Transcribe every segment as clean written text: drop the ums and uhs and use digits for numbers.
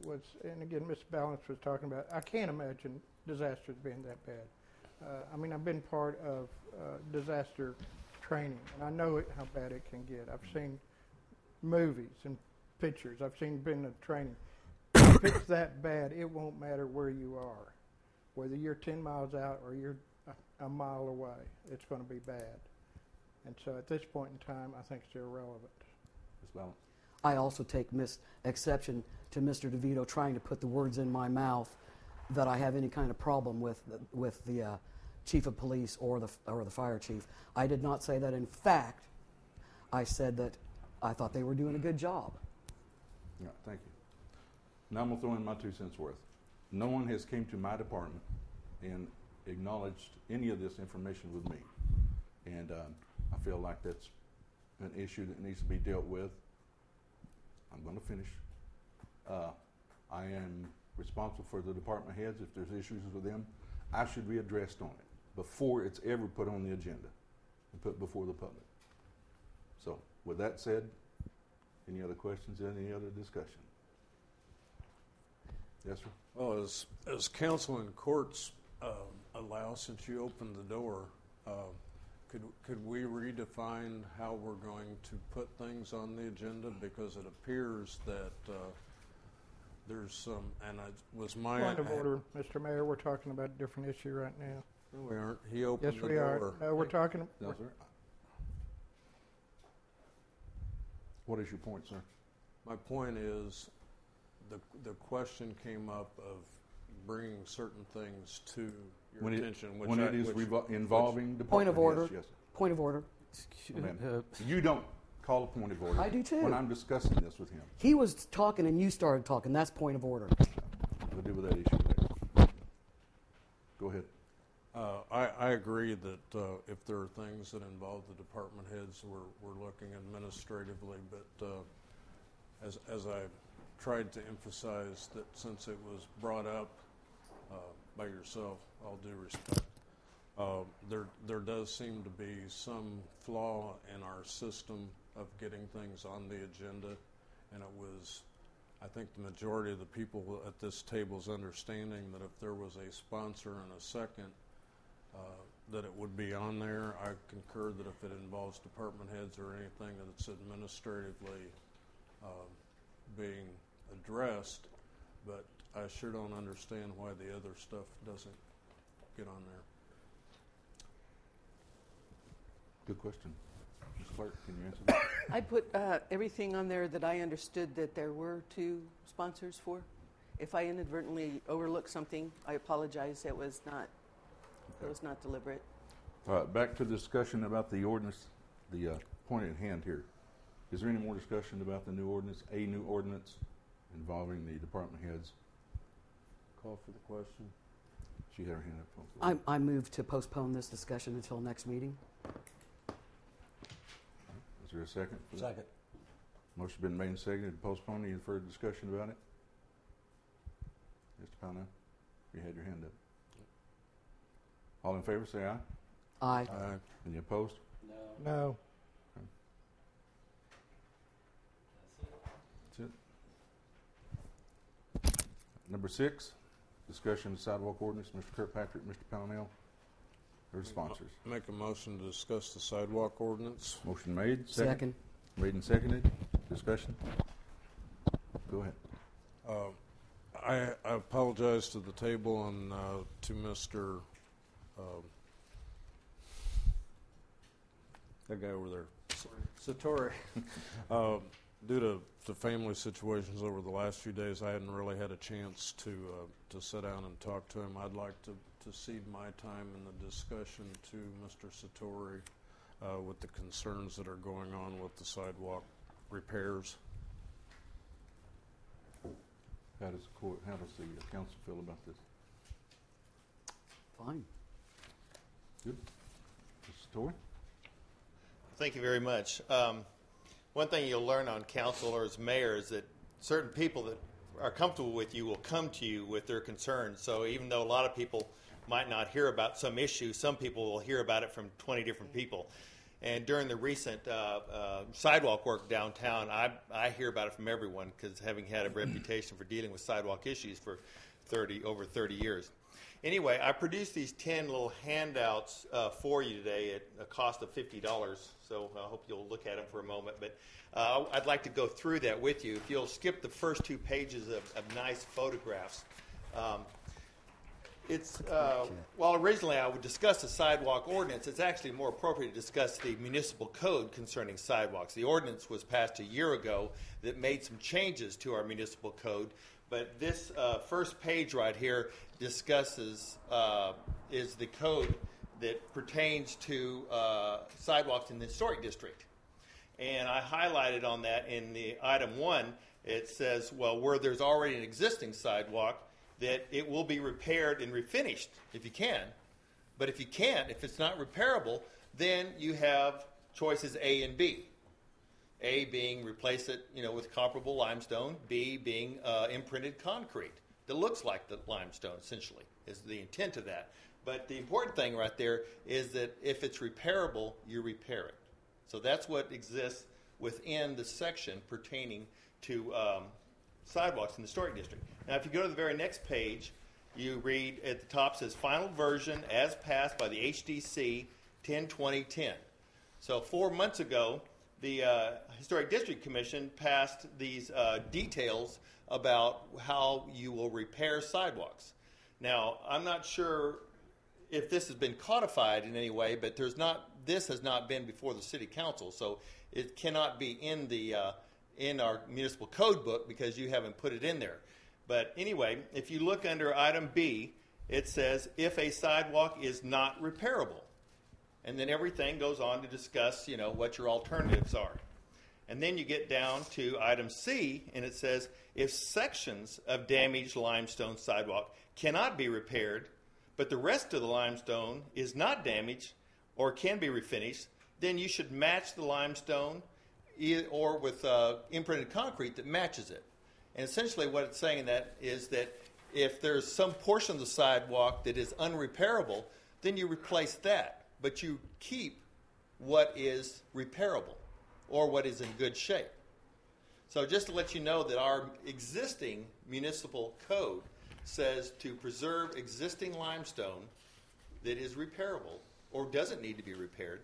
was, and again, Mr. Ballance was talking about, I can't imagine disasters being that bad. I mean, I've been part of disaster training, and I know how bad it can get. I've seen movies and pictures. I've been in training. If it's that bad, it won't matter where you are. Whether you're 10 miles out or you're a mile away, it's going to be bad. And so at this point in time, I think it's irrelevant. Ms. Balance. I also take exception to Mr. DeVito trying to put the words in my mouth that I have any kind of problem with the chief of police or the fire chief. I did not say that. In fact, I said that I thought they were doing a good job. Yeah, thank you. Now I'm going to throw in my 2 cents worth. No one has came to my department and acknowledged any of this information with me. And I feel like that's an issue that needs to be dealt with. I'm going to finish. I am responsible for the department heads. If there's issues with them, I should be addressed on it before it's ever put on the agenda and put before the public. So with that said, any other questions, any other discussion? Yes, sir. Well, as counsel and courts allow, since you opened the door, could we redefine how we're going to put things on the agenda? Because it appears that there's some, and it was my... Point of order, Mr. Mayor, we're talking about a different issue right now. No, we aren't. He opened the door. Yes, we are. No, we're talking... No, sir. What is your point, sir? My point is the question came up of bringing certain things to your attention. When it is involving department Point of order. heads, yes, sir. Point of order. You don't call a point of order. I do too. When I'm discussing this with him. He was talking and you started talking. That's point of order. We'll deal with that issue later. Go ahead. I agree that if there are things that involve the department heads, we're looking administratively. But as I tried to emphasize, that since it was brought up by yourself, all due respect, there does seem to be some flaw in our system of getting things on the agenda, and it was, I think, the majority of the people at this table's understanding that if there was a sponsor and a second, that it would be on there. I concur that if it involves department heads or anything that it's administratively being addressed, but I sure don't understand why the other stuff doesn't get on there. Good question. Ms. Clark, can you answer that? I put everything on there that I understood that there were 2 sponsors for. If I inadvertently overlooked something, I apologize. It was not deliberate. All right, back to the discussion about the ordinance, the point at hand here. Is there any more discussion about the new ordinance, a new ordinance involving the department heads? Call for the question. She had her hand up. I move to postpone this discussion until next meeting. Is there a second? Second. Motion's been made and seconded to postpone. Any further discussion about it? Mr. Pownall, you had your hand up. All in favor, say aye. Aye. Aye. Any opposed? No. Okay. That's it. Number 6, discussion of sidewalk ordinance. Mr. Kirkpatrick, Mr. Pownall, they're the sponsors. Make a motion to discuss the sidewalk ordinance. Motion made. Second. Made and seconded. Discussion. Go ahead. I apologize to the table and to Mr. That guy over there, Satori. Due to family situations over the last few days, I hadn't really had a chance to sit down and talk to him. I'd like to cede my time in the discussion to Mr. Satori with the concerns that are going on with the sidewalk repairs. How does the council feel about this? Fine. Good. Mr. Satori? Thank you very much. One thing you'll learn on council or as mayor is that certain people that are comfortable with you will come to you with their concerns. So even though a lot of people might not hear about some issue, some people will hear about it from 20 different people. And during the recent sidewalk work downtown, I hear about it from everyone because having had a reputation for dealing with sidewalk issues for over 30 years. Anyway, I produced these 10 little handouts for you today at a cost of $50, so I hope you'll look at them for a moment. But I'd like to go through that with you. If you'll skip the first 2 pages of nice photographs. While originally I would discuss the sidewalk ordinance, it's actually more appropriate to discuss the municipal code concerning sidewalks. The ordinance was passed a year ago that made some changes to our municipal code, but this first page right here discusses is the code that pertains to sidewalks in the historic district. And I highlighted on that in the item 1, it says, well, where there's already an existing sidewalk, that it will be repaired and refinished if you can. But if you can't, if it's not repairable, then you have choices A and B. A being replace it, with comparable limestone. B being imprinted concrete that looks like the limestone, essentially, is the intent of that. But the important thing right there is that if it's repairable, you repair it. So that's what exists within the section pertaining to sidewalks in the historic district. Now, if you go to the very next page, you read at the top says final version as passed by the HDC 10/2010. So 4 months ago, the Historic District Commission passed these details about how you will repair sidewalks. Now, I'm not sure if this has been codified in any way, but this has not been before the City Council, so it cannot be in our municipal code book because you haven't put it in there. But anyway, if you look under item B, it says if a sidewalk is not repairable. And then everything goes on to discuss, what your alternatives are. And then you get down to item C, and it says if sections of damaged limestone sidewalk cannot be repaired, but the rest of the limestone is not damaged or can be refinished, then you should match the limestone or with imprinted concrete that matches it. And essentially what it's saying that is that if there's some portion of the sidewalk that is unrepairable, then you replace that, but you keep what is repairable or what is in good shape. So just to let you know that our existing municipal code says to preserve existing limestone that is repairable or doesn't need to be repaired,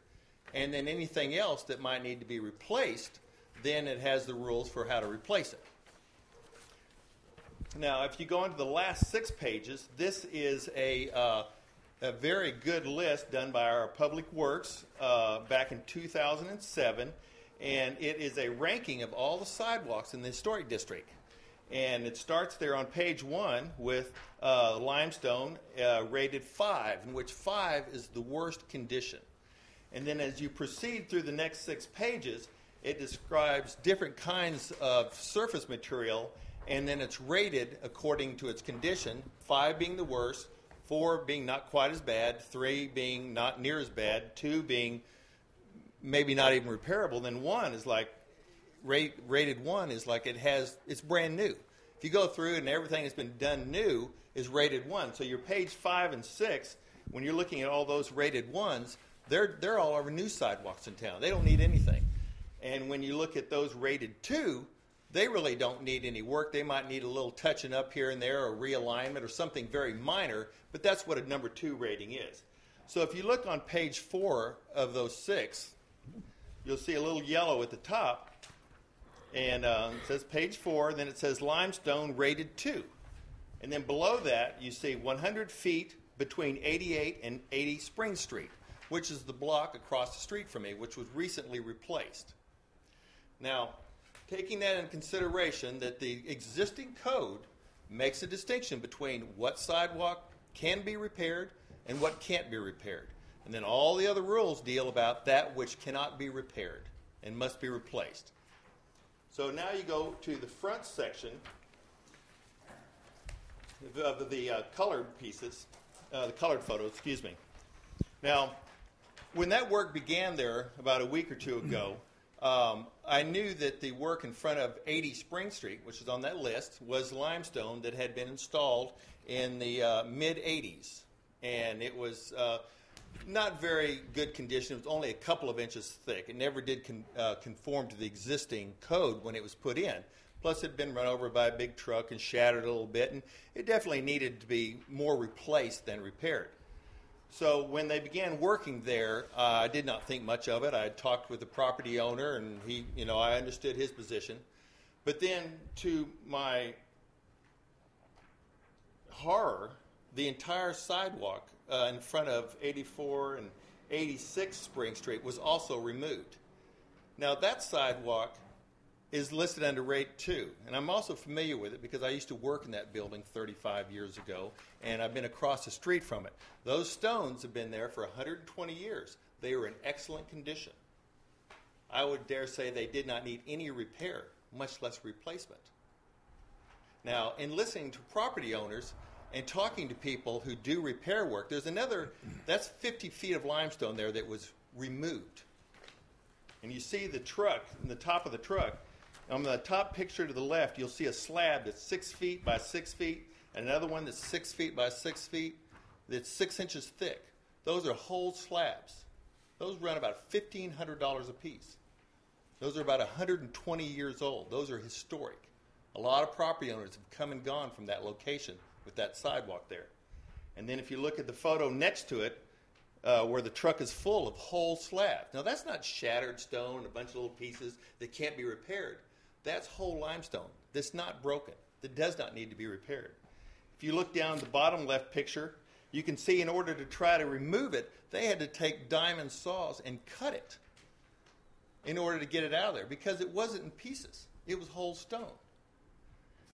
and then anything else that might need to be replaced, then it has the rules for how to replace it. Now, if you go into the last 6 pages, this is a very good list done by our Public Works back in 2007, and it is a ranking of all the sidewalks in the historic district. And it starts there on page 1 with limestone rated 5, in which 5 is the worst condition. And then as you proceed through the next 6 pages, it describes different kinds of surface material, and then it's rated according to its condition, 5 being the worst, 4 being not quite as bad, 3 being not near as bad, 2 being maybe not even repairable, then 1 is like, rated 1 is like it's brand new. If you go through and everything that's been done new is rated 1. So your page 5 and 6, when you're looking at all those rated 1s, they're all over new sidewalks in town. They don't need anything. And when you look at those rated 2, they really don't need any work. They might need a little touching up here and there or realignment or something very minor, but that's what a number 2 rating is. So if you look on page 4 of those 6, you'll see a little yellow at the top, and it says page 4, then it says limestone rated 2. And then below that, you see 100 feet between 88 and 80 Spring Street, which is the block across the street from me, which was recently replaced. Now, taking that into consideration that the existing code makes a distinction between what sidewalk can be repaired and what can't be repaired. And then all the other rules deal about that which cannot be repaired and must be replaced. So now you go to the front section of the colored pieces, the colored photos, excuse me. Now, when that work began there about a week or 2 ago, I knew that the work in front of 80 Spring Street, which is on that list, was limestone that had been installed in the mid-'80s. And it was not very good condition. It was only a couple of inches thick. It never did conform to the existing code when it was put in. Plus, it had been run over by a big truck and shattered a little bit, and it definitely needed to be more replaced than repaired. So when they began working there, I did not think much of it. I had talked with the property owner, and I understood his position. But then, to my horror, the entire sidewalk in front of 84 and 86 Spring Street was also removed. Now, that sidewalk is listed under rate 2, and I'm also familiar with it because I used to work in that building 35 years ago, and I've been across the street from it. Those stones have been there for 120 years. They were in excellent condition. I would dare say they did not need any repair, much less replacement. Now, in listening to property owners and talking to people who do repair work, there's that's 50 feet of limestone there that was removed. And you see the truck, in the top of the truck, on the top picture to the left, you'll see a slab that's 6 feet by 6 feet, and another one that's 6 feet by 6 feet that's 6 inches thick. Those are whole slabs. Those run about $1,500 a piece. Those are about 120 years old. Those are historic. A lot of property owners have come and gone from that location with that sidewalk there. And then if you look at the photo next to it, where the truck is full of whole slabs. Now, that's not shattered stone, a bunch of little pieces that can't be repaired. That's whole limestone that's not broken, that does not need to be repaired. If you look down the bottom left picture, you can see in order to try to remove it, they had to take diamond saws and cut it in order to get it out of there because it wasn't in pieces. It was whole stone.